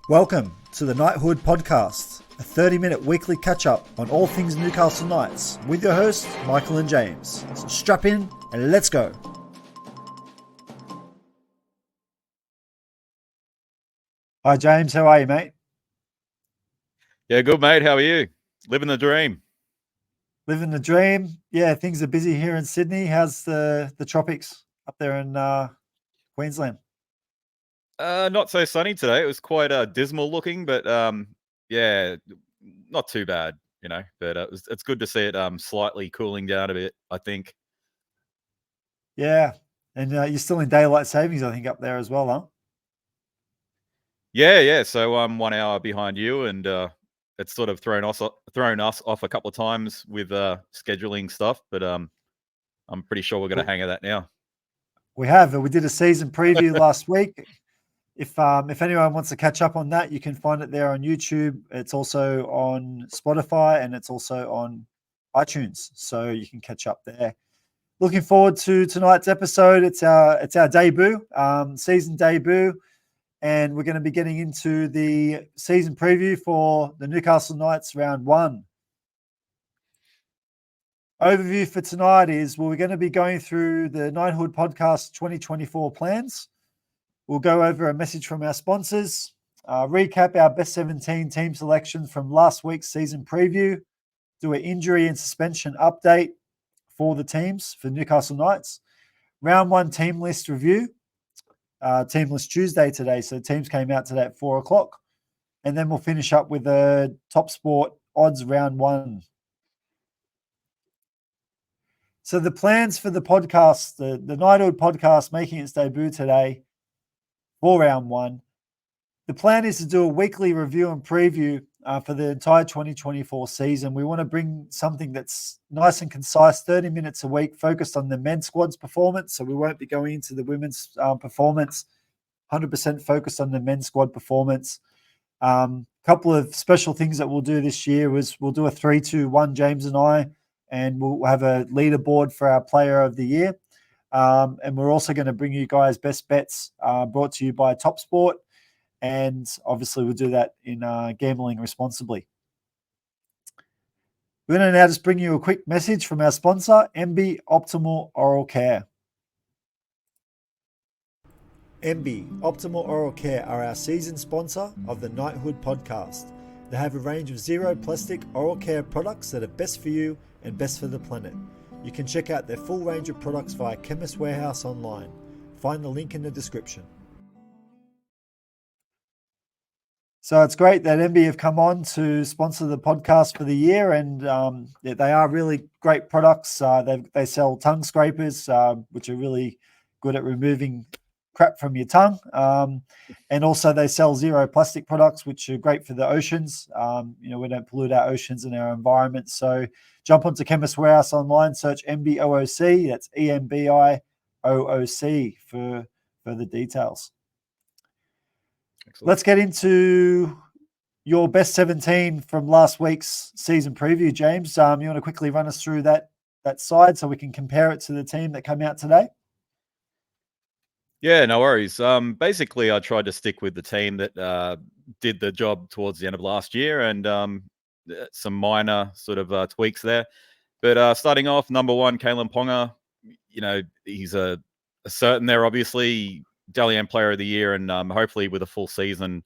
Welcome to the Knighthood Podcast, a 30-minute weekly catch-up on all things Newcastle Knights with your hosts, Michael and James. So strap in and let's go. Hi James, how are you, mate? Yeah, good, mate. How are you? Living the dream. Living the dream. Yeah, things are busy here in Sydney. How's the tropics up there in Queensland? Not so sunny today. It was quite dismal looking, but yeah, not too bad, you know. But it's good to see it slightly cooling down a bit, I think. Yeah, and you're still in daylight savings, I think, up there as well, huh? Yeah. So I'm 1 hour behind you, and it's sort of thrown us off a couple of times with scheduling stuff. But I'm pretty sure we're going to hang at that now. We have. We did a season preview last week. If anyone wants to catch up on that, you can find it there on YouTube. It's also on Spotify and it's also on iTunes, so you can catch up there. Looking forward to tonight's episode. It's our debut, season debut, and we're going to be getting into the season preview for the Newcastle Knights round 1. Overview for tonight is we're going to be going through the Knighthood Podcast 2024 plans. We'll go over a message from our sponsors, recap our best 17 team selections from last week's season preview, do an injury and suspension update for the teams for Newcastle Knights, round 1 team list review, team list Tuesday today, so teams came out today at 4 o'clock, and then we'll finish up with the Top Sport odds round 1. So the plans for the podcast, the Knighthood Podcast making its debut today for round 1. The plan is to do a weekly review and preview for the entire 2024 season. We want to bring something that's nice and concise, 30 minutes a week, focused on the men's squad's performance. So we won't be going into the women's performance, 100% focused on the men's squad performance. Couple of special things that we'll do this year is we'll do a 3-2-1, James and I, and we'll have a leaderboard for our player of the year. And we're also going to bring you guys best bets brought to you by Top Sport. And obviously we'll do that in gambling responsibly. We're going to now just bring you a quick message from our sponsor, MB Optimal Oral Care. MB Optimal Oral Care are our season sponsor of the Knighthood Podcast. They have a range of zero plastic oral care products that are best for you and best for the planet. You can check out their full range of products via Chemist Warehouse online. Find the link in the description. So it's great that MB have come on to sponsor the podcast for the year, and they are really great products. They sell tongue scrapers, which are really good at removing crap from your tongue. And also they sell zero plastic products, which are great for the oceans. We don't pollute our oceans and our environment. So jump onto Chemist Warehouse online, search MBOOC, that's EMBIOOC for further details. Excellent. Let's get into your best 17 from last week's season preview, James. You want to quickly run us through that side so we can compare it to the team that came out today? Yeah, no worries. Basically, I tried to stick with the team that did the job towards the end of last year, and some minor sort of tweaks there. But starting off, number 1, Kalen Ponga. He's a certain there, obviously, Dally M Player of the Year, and hopefully with a full season,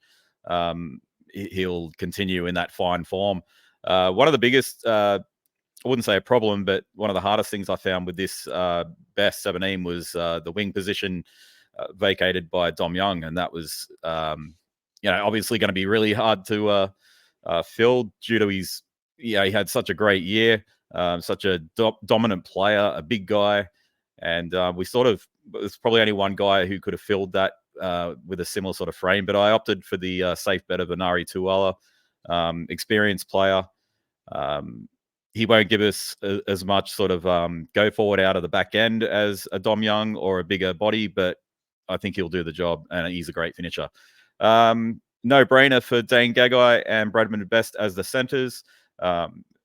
he'll continue in that fine form. One of the biggest, I wouldn't say a problem, but one of the hardest things I found with this best 17 was the wing position vacated by Dom Young, and that was, obviously going to be really hard to fill due to his, he had such a great year, such a dominant player, a big guy, and we sort of, there's probably only one guy who could have filled that with a similar sort of frame, but I opted for the safe bet of Anari Tuala, experienced player. He won't give us as much sort of go forward out of the back end as a Dom Young or a bigger body, but I think he'll do the job, and he's a great finisher. No-brainer for Dane Gagai and Bradman Best as the centers.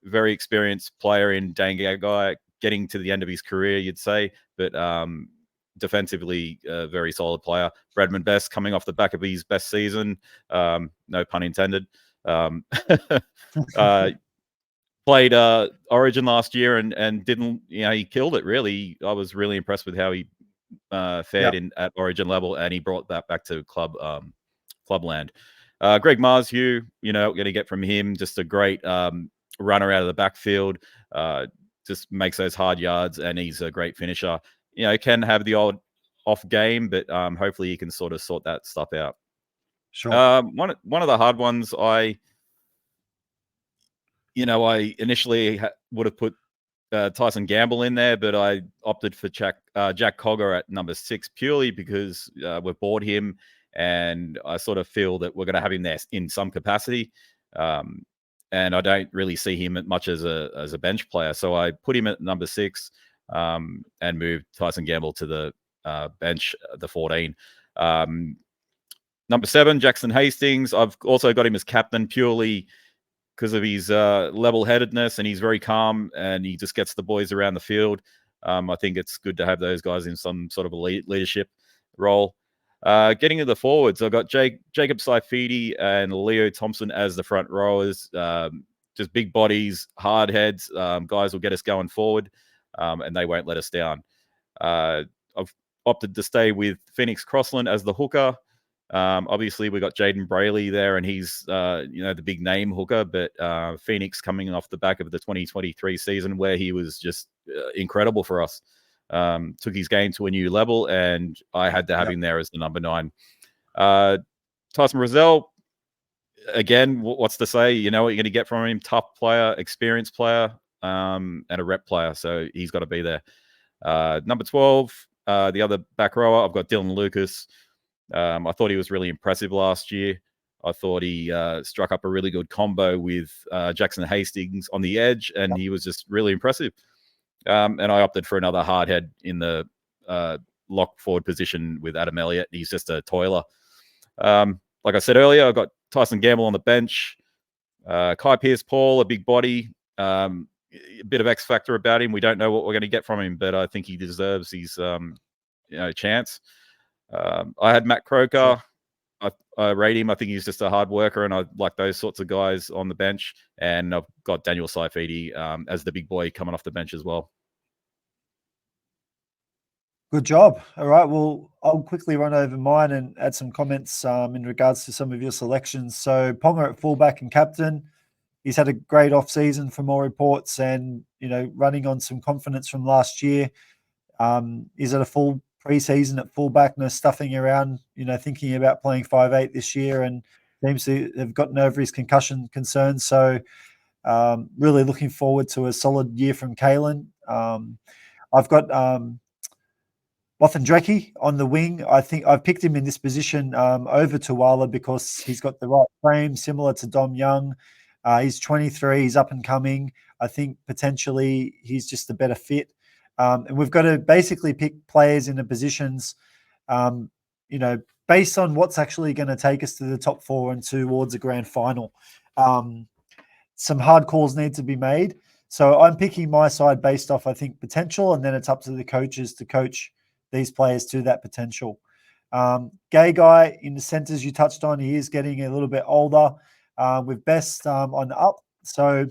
Very experienced player in Dane Gagai, getting to the end of his career, you'd say, but defensively, a very solid player. Bradman Best coming off the back of his best season, no pun intended. Played Origin last year and didn't, he killed it, really. I was really impressed with how he fared at Origin level, and he brought that back to clubland. Greg Marshew, going to get from him just a great runner out of the backfield, just makes those hard yards, and he's a great finisher. Can have the odd off game, but hopefully he can sort of sort that stuff out. Sure. One of the hard ones, I initially would have put Tyson Gamble in there, but I opted for Jack Cogger at number 6 purely because we've bought him, and I sort of feel that we're going to have him there in some capacity. And I don't really see him much as a bench player. So I put him at number 6 and moved Tyson Gamble to the bench, the 14. Number 7, Jackson Hastings. I've also got him as captain purely because of his level-headedness, and he's very calm, and he just gets the boys around the field. I think it's good to have those guys in some sort of a leadership role. Getting to the forwards, I've got Jacob Saifidi and Leo Thompson as the front rowers. Just big bodies, hard heads. Guys will get us going forward, and they won't let us down. I've opted to stay with Phoenix Crossland as the hooker. Obviously, we got Jaden Brayley there, and he's the big name hooker. But Phoenix coming off the back of the 2023 season, where he was just incredible for us, took his game to a new level, and I had to have him there as the number 9. Tyson Rozelle, again, what's to say? You know what you're going to get from him: tough player, experienced player, and a rep player. So he's got to be there. Number 12, the other back rower, I've got Dylan Lucas. I thought he was really impressive last year. I thought he struck up a really good combo with Jackson Hastings on the edge, and he was just really impressive. And I opted for another hard head in the lock forward position with Adam Elliott. He's just a toiler. Like I said earlier, I've got Tyson Gamble on the bench. Kai Pearce-Paul, a big body, a bit of X factor about him. We don't know what we're going to get from him, but I think he deserves his chance. I had Matt Croker. I rate him. I think he's just a hard worker, and I like those sorts of guys on the bench. And I've got Daniel Saifidi as the big boy coming off the bench as well. Good job. All right. Well, I'll quickly run over mine and add some comments in regards to some of your selections. So Ponga at fullback and captain. He's had a great off-season from all reports, and running on some confidence from last year. He's at a full pre-season at fullback, no stuffing around, thinking about playing 5'8" this year, and seems to have gotten over his concussion concerns. So really looking forward to a solid year from Kalen. I've got Wathan Drecke on the wing. I think I've picked him in this position over Tuala because he's got the right frame, similar to Dom Young. He's 23. He's up and coming. I think potentially he's just a better fit. And we've got to basically pick players in the positions, based on what's actually going to take us to the top 4 and towards a grand final. Some hard calls need to be made. So I'm picking my side based off, I think, potential, and then it's up to the coaches to coach these players to that potential. Gay Guy in the centres you touched on, he is getting a little bit older with Best on up. So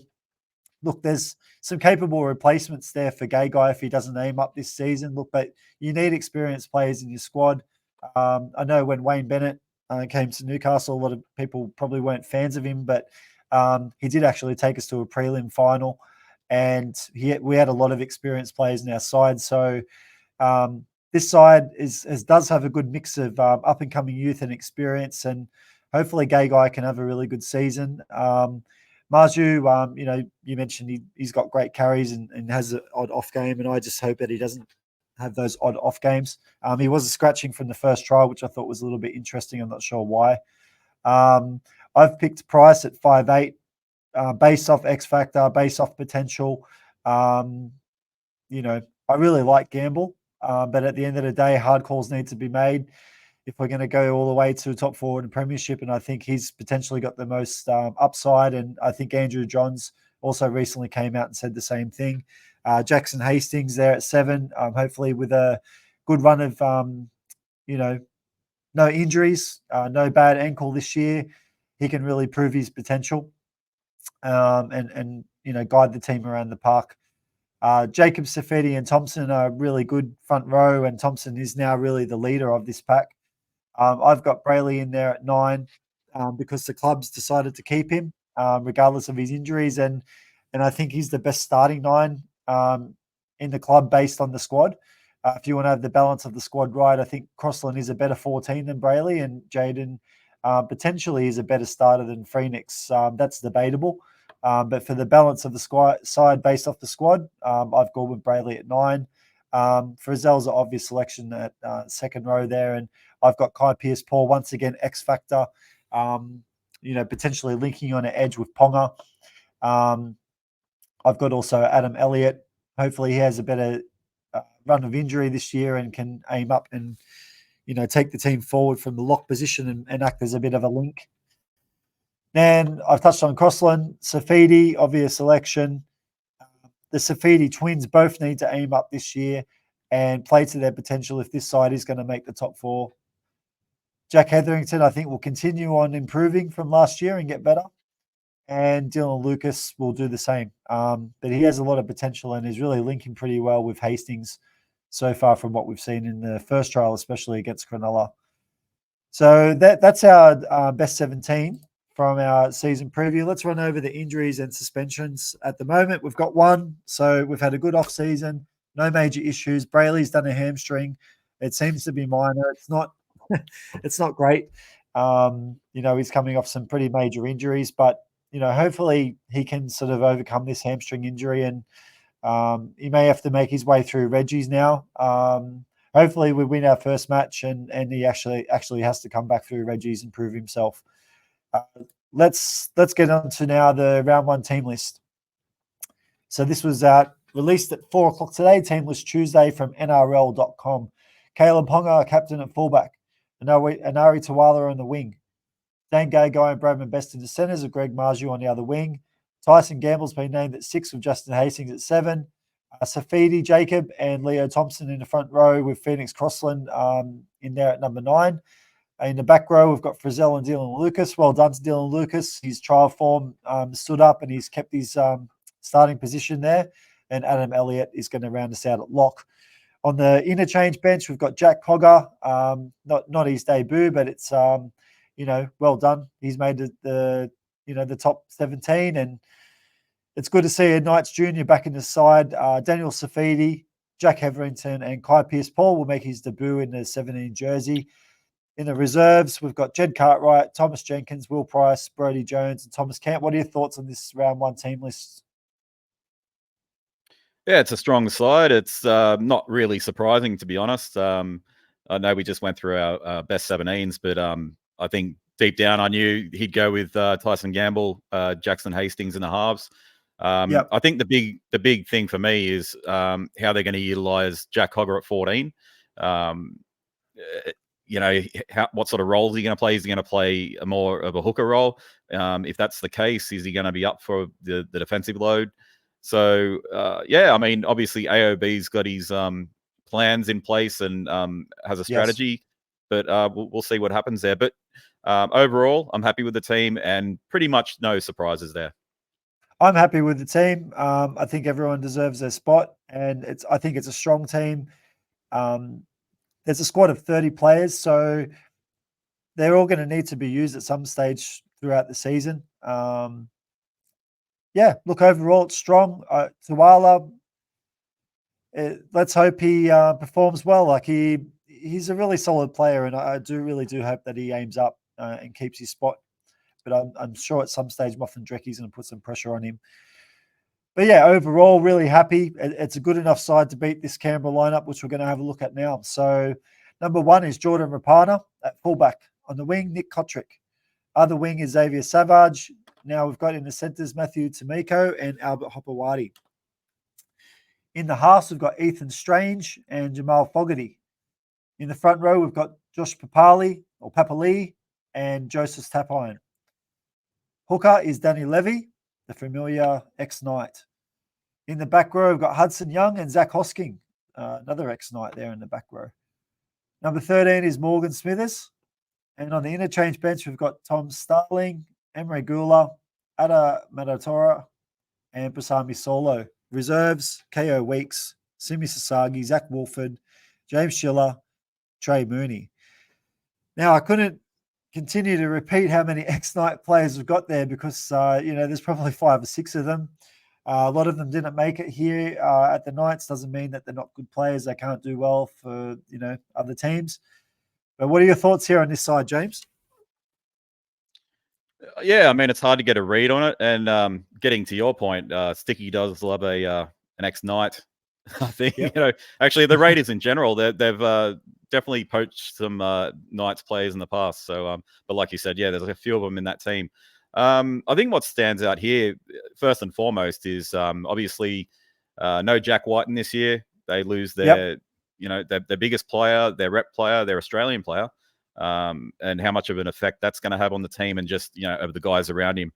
look, there's some capable replacements there for Gay Guy if he doesn't aim up this season. Look, but you need experienced players in your squad. I know when Wayne Bennett came to Newcastle, a lot of people probably weren't fans of him, but he did actually take us to a prelim final, and we had a lot of experienced players in our side. So this side does have a good mix of up-and-coming youth and experience, and hopefully Gay Guy can have a really good season. Marshew, you mentioned he's got great carries and has an odd off game, and I just hope that he doesn't have those odd off games. He was scratching from the first trial, which I thought was a little bit interesting. I'm not sure why. I've picked Price at 5'8", based off X factor, based off potential. I really like Gamble, but at the end of the day, hard calls need to be made if we're going to go all the way to top 4 in the premiership. And I think he's potentially got the most upside. And I think Andrew Johns also recently came out and said the same thing. Jackson Hastings there at 7, hopefully with a good run of, no injuries, no bad ankle this year. He can really prove his potential and guide the team around the park. Jacob Safedi and Thompson are really good front row, and Thompson is now really the leader of this pack. I've got Brayley in there at 9 because the club's decided to keep him regardless of his injuries, and I think he's the best starting 9 in the club based on the squad. If you want to have the balance of the squad right, I think Crossland is a better 14 than Brayley, and Jaden potentially is a better starter than Phoenix. That's debatable. But for the balance of the side based off the squad, I've gone with Brayley at 9. Frizzell's an obvious selection at second row there, and I've got Kai Pearce-Paul once again, X factor. Potentially linking on an edge with Ponga. I've got also Adam Elliott. Hopefully, he has a better run of injury this year and can aim up and take the team forward from the lock position and act as a bit of a link. Then I've touched on Crossland, Safidi, obvious selection. The Safidi twins both need to aim up this year and play to their potential if this side is going to make the top 4. Jack Hetherington, I think, will continue on improving from last year and get better. And Dylan Lucas will do the same. But he has a lot of potential and is really linking pretty well with Hastings so far from what we've seen in the first trial, especially against Cronulla. So that's our best 17 from our season preview. Let's run over the injuries and suspensions. At the moment, we've got 1. So we've had a good off-season, no major issues. Brayley's done a hamstring. It seems to be minor. It's not it's not great. He's coming off some pretty major injuries, but hopefully he can sort of overcome this hamstring injury, and he may have to make his way through Reggie's now. Hopefully we win our first match and he actually has to come back through Reggie's and prove himself. Let's get on to now the round 1 team list. So this was released at 4:00 today, team list Tuesday from NRL.com. Caleb Ponga, captain at fullback. Anari Tawala on the wing. Dane Gagai and Bradman Best in the centres, with Greg Marju on the other wing. Tyson Gamble's been named at 6 with Justin Hastings at 7. Safidi, Jacob, and Leo Thompson in the front row with Phoenix Crossland in there at number 9. In the back row, we've got Frizzell and Dylan Lucas. Well done to Dylan Lucas. His trial form stood up and he's kept his starting position there. And Adam Elliott is going to round us out at lock. On the interchange bench, we've got Jack Cogger. Not his debut, but it's well done. He's made the top 17, and it's good to see a Knights junior back in the side. Daniel Safidi, Jack Hetherington, and Kai Pearce-Paul will make his debut in the 17 jersey. In the reserves, we've got Jed Cartwright, Thomas Jenkins, Will Price, Brodie Jones, and Thomas Camp. What are your thoughts on this round 1 team list? Yeah, it's a strong side. It's not really surprising, to be honest. I know we just went through our best 17s, but I think deep down I knew he'd go with Tyson Gamble, Jackson Hastings in the halves. Yep. I think the big thing for me is how they're going to utilize Jack Cogger at 14. What sort of role is he going to play? Is he going to play more of a hooker role? If that's the case, is he going to be up for the defensive load? So, obviously AOB's got his plans in place and has a strategy, but we'll see what happens there. But overall, I'm happy with the team and pretty much no surprises there. I'm happy with the team. I think everyone deserves their spot, and I think it's a strong team. There's a squad of 30 players, so they're all going to need to be used at some stage throughout the season. Look, overall, it's strong. Tawala, let's hope he performs well. Like he's a really solid player, and I really do hope that he aims up and keeps his spot. But I'm sure at some stage, Moff and Drecky's going to put some pressure on him. But yeah, overall, really happy. It's a good enough side to beat this Canberra lineup, which we're going to have a look at now. So number 1 is Jordan Rapana at fullback. On the wing, Nick Kotrick. Other wing is Xavier Savage. Now we've got in the centres Matthew Tomiko and Albert Hopewadi. In the halves, we've got Ethan Strange and Jamal Fogarty. In the front row, we've got Josh Papali and Joseph Tapine. Hooker is Danny Levy, the familiar ex-Knight. In the back row, we've got Hudson Young and Zach Hosking. another ex-Knight there in the back row. Number 13 is Morgan Smithers. And on the interchange bench, we've got Tom Starling, Emre Gula, Ada Matatora, and Pasami Solo. Reserves, KO Weeks, Simi Sasagi, Zach Wolford, James Schiller, Trey Mooney. Now, I couldn't continue to repeat how many ex-Knight players we've got there because, there's probably 5 or 6 of them. A lot of them didn't make it here at the Knights. Doesn't mean that they're not good players. They can't do well for, other teams. But what are your thoughts here on this side, James? Yeah, I mean, it's hard to get a read on it. And getting to your point, Sticky does love an ex-Knight. I think, Yep. actually the Raiders in general, they've definitely poached some Knights players in the past. So, but like you said, yeah, there's a few of them in that team. I think what stands out here, first and foremost, is obviously no Jack Whiten this year. They lose their, their biggest player, their rep player, their Australian player, and how much of an effect that's going to have on the team and just, of the guys around him.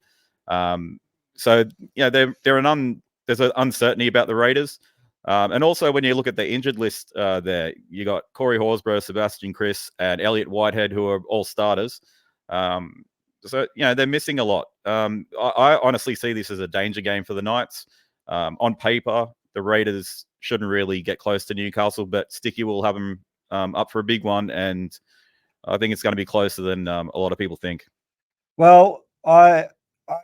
So, there's an uncertainty about the Raiders. And also, when you look at the injured list there, you got Corey Horsburgh, Sebastian Chris, and Elliot Whitehead, who are all starters. So, they're missing a lot. I honestly see this as a danger game for the Knights. On paper, the Raiders shouldn't really get close to Newcastle, but Sticky will have them up for a big one. And I think it's going to be closer than a lot of people think. Well, I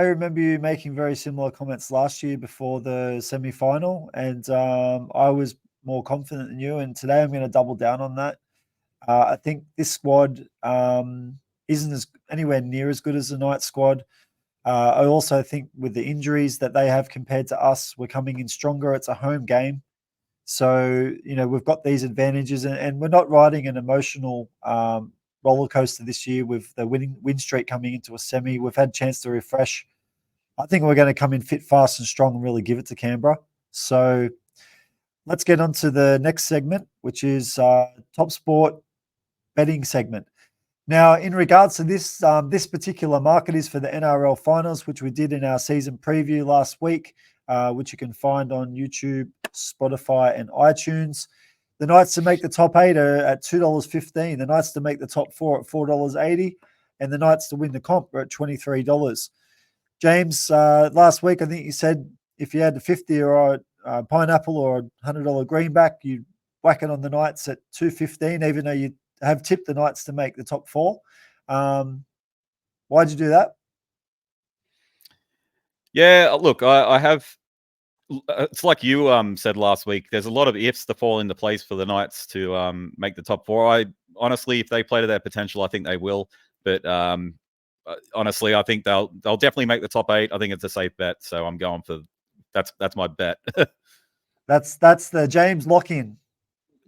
remember you making very similar comments last year before the semi-final, and I was more confident than you. And today I'm going to double down on that. I think this squad isn't anywhere near as good as the Knights squad. I also think with the injuries that they have compared to us, we're coming in stronger. It's a home game. So, we've got these advantages, and we're not riding an emotional roller coaster this year with the win streak coming into a semi. We've had a chance to refresh. I think we're going to come in fit, fast, and strong and really give it to Canberra. So let's get on to the next segment, which is Top Sport betting segment. Now, in regards to this, this particular market is for the NRL finals, which we did in our season preview last week, which you can find on YouTube, Spotify, and iTunes. The Knights to make the top 8 are at $2.15. The Knights to make the top 4 at $4.80. And the Knights to win the comp are at $23. James, last week, I think you said if you had the 50 or a pineapple or a $100 greenback, you'd whack it on the Knights at $2.15, even though you have tipped the Knights to make the top 4. Why'd you do that? Yeah, look, I have. It's like you said last week. There's a lot of ifs to fall into place for the Knights to make the top 4. I honestly, if they play to their potential, I think they will. But honestly, I think they'll definitely make the top 8. I think it's a safe bet, so I'm going for that's my bet. That's the James lock-in.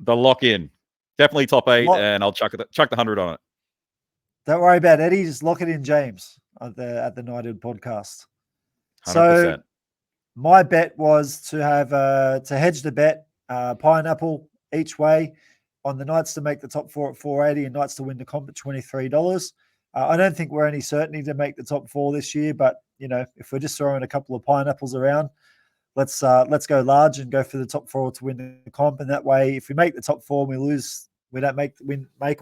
The lock-in, definitely top 8, and I'll chuck the 100 on it. Don't worry about Eddie. Just lock it in, James, at the Knighted podcast. 100%. So my bet was to have to hedge the bet, pineapple each way on the Knights to make the top 4 at $4.80 and Knights to win the comp at $23. I don't think we're any certainty to make the top 4 this year, but if we're just throwing a couple of pineapples around, let's go large and go for the top 4 to win the comp. And that way, if we make the top 4 and we lose, we don't make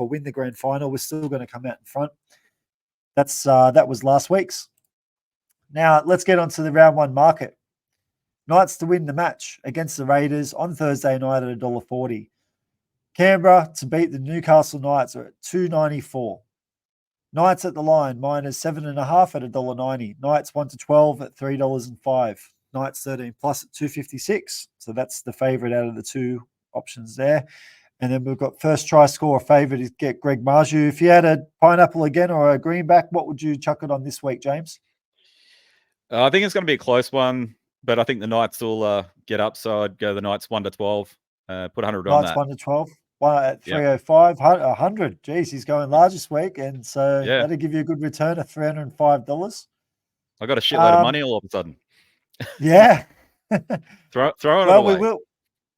or win the grand final, we're still going to come out in front. That was last week's. Now let's get on to the round 1 market. Knights to win the match against the Raiders on Thursday night at $1.40. Canberra to beat the Newcastle Knights are at $2.94. Knights at the line minus 7.5 at $1.90. Knights 1 to 12 at $3.05. Knights 13 plus at $2.56. So that's the favourite out of the 2 options there. And then we've got first try score favourite is get Greg Marju. If you had a pineapple again or a greenback, what would you chuck it on this week, James? I think it's going to be a close one, but I think the Knights will get up. So I'd go the Knights 1 to 12. Put 100 on that. Knights 1 to 12. 1 at 305, 100. Geez, he's going large this week, and so that'll give you a good return of $305. I got a shitload of money all of a sudden. Yeah, throw it away.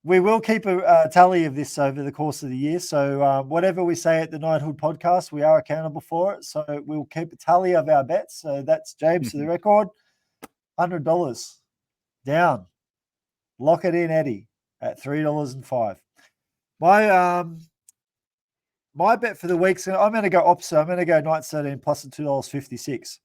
We will keep a tally of this over the course of the year. So whatever we say at the Knighthood podcast, we are accountable for it. So we'll keep a tally of our bets. So that's James for the record. $100 down. Lock it in, Eddie, at $3.05. My bet for the week, so I'm going to go opposite. I'm going to go Knights 13 plus the $2.56.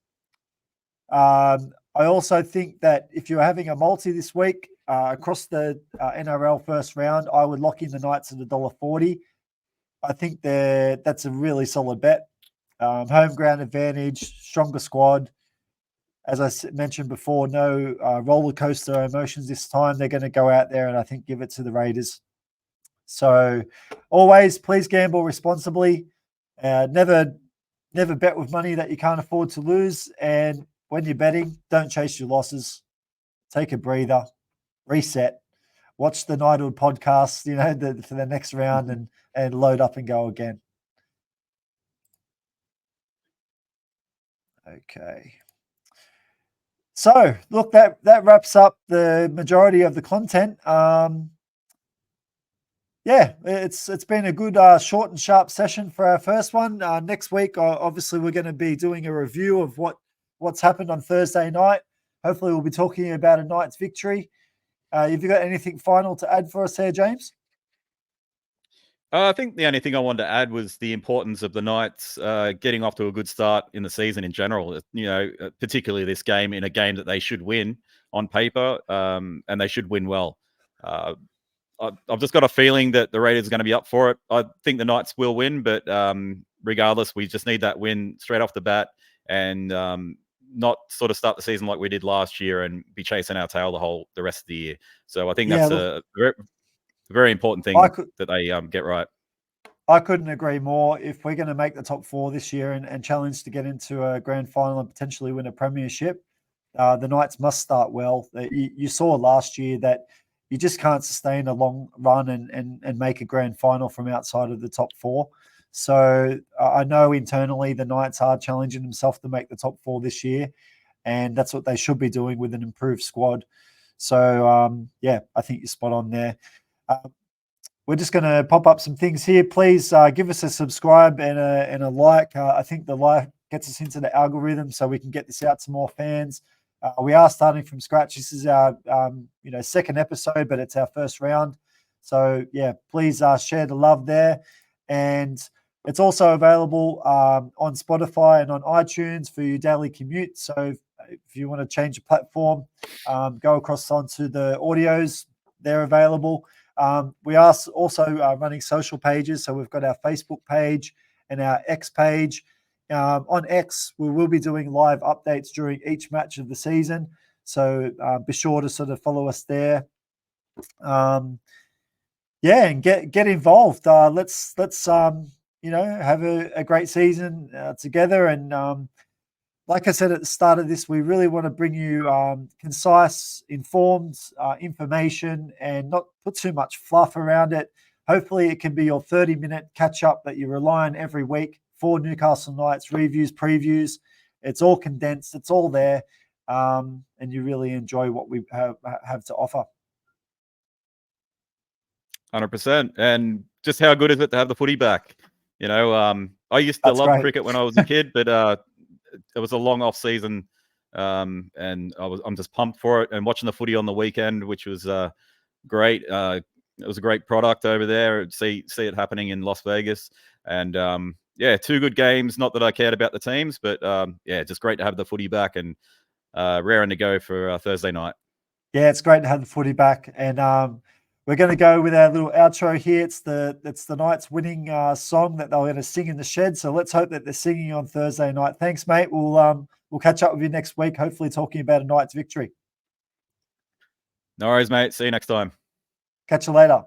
I also think that if you're having a multi this week across the NRL first round, I would lock in the Knights at $1.40. I think that's a really solid bet. Home ground advantage, stronger squad. As I mentioned before, no roller coaster emotions this time. They're going to go out there and I think give it to the Raiders. So always please gamble responsibly. Never bet with money that you can't afford to lose. And when you're betting, don't chase your losses. Take a breather, reset, watch the Nightwood podcast, for the next round and load up and go again. Okay. So look, that wraps up the majority of the content. Yeah, it's been a good short and sharp session for our first one. Next week, obviously, we're going to be doing a review of what's happened on Thursday night. Hopefully, we'll be talking about a Knights victory. Have you got anything final to add for us here, James? I think the only thing I wanted to add was the importance of the Knights getting off to a good start in the season in general. Particularly this game, in a game that they should win on paper, and they should win well. I've just got a feeling that the Raiders are going to be up for it. I think the Knights will win, but regardless, we just need that win straight off the bat and not sort of start the season like we did last year and be chasing our tail the rest of the year. So I think that's a very important thing that they get right. I couldn't agree more. If we're going to make the top four this year and challenge to get into a grand final and potentially win a premiership, the Knights must start well. You saw last year that you just can't sustain a long run and make a grand final from outside of the top four. So I know internally the Knights are challenging themselves to make the top four this year, and that's what they should be doing with an improved squad. So, I think you're spot on there. We're just going to pop up some things here. Please give us a subscribe and a like. I think the like gets us into the algorithm so we can get this out to more fans. We are starting from scratch. This is our second episode, but it's our first round. So yeah, please share the love there. And it's also available on Spotify and on iTunes for your daily commute. So if you want to change the platform, go across onto the audios. They're available. We are also running social pages. So we've got our Facebook page and our X page. On X, we will be doing live updates during each match of the season. So be sure to sort of follow us there. And get involved. Let's have a great season together. And like I said at the start of this, we really want to bring you concise, informed information and not put too much fluff around it. Hopefully it can be your 30-minute catch-up that you rely on every week for Newcastle Knights reviews, previews. It's all condensed. It's all there. And you really enjoy what we have to offer. 100%. And just how good is it to have the footy back? I used to love cricket when I was a kid, but it was a long off season, and I'm just pumped for it. And watching the footy on the weekend, which was great. It was a great product over there. See it happening in Las Vegas, and 2 good games. Not that I cared about the teams, but just great to have the footy back and raring to go for Thursday night. Yeah, it's great to have the footy back, and we're going to go with our little outro here. It's the Knights winning song that they're going to sing in the shed. So let's hope that they're singing on Thursday night. Thanks, mate. We'll catch up with you next week, hopefully talking about a Knights victory. No worries, mate. See you next time. Catch you later.